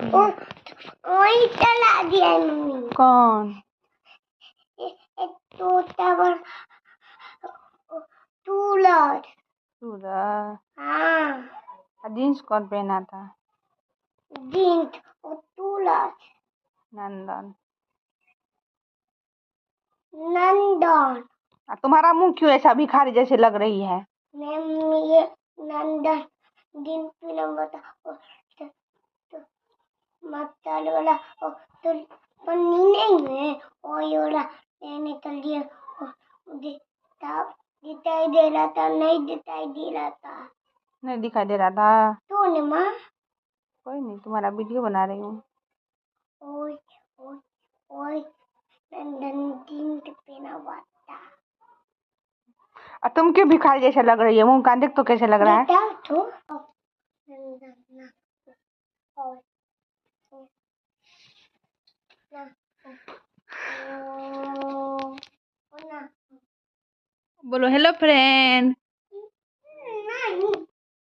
वही चला दिया मम्मी। कौन? तोता पर टूलर। सूरज। हाँ। जीन्स कौन पहना था? जीन्स और टूलर। नंदन। नंदन। तुम्हारा मुंह क्यों ऐसा भिखारी जैसे लग रही है? ये नंदन दिन फिल्म बता मसाल वाला तो पन्नी नहीं है और ये वाला मैंने कर लिया दिखाई दे रहा था नहीं दिखाई दे रहा था। नहीं दिखाई दे रहा था तो ने माँ कोई नहीं, तुम्हारा वीडियो बना रही हूँ। ओए ओए ओए नंदन दिन पहना हुआ था। तुम क्यों भिखारी जैसे लग रही है? मुंह का देख तो कैसे लग रहा है? तो बोलो हेलो फ्रेंड।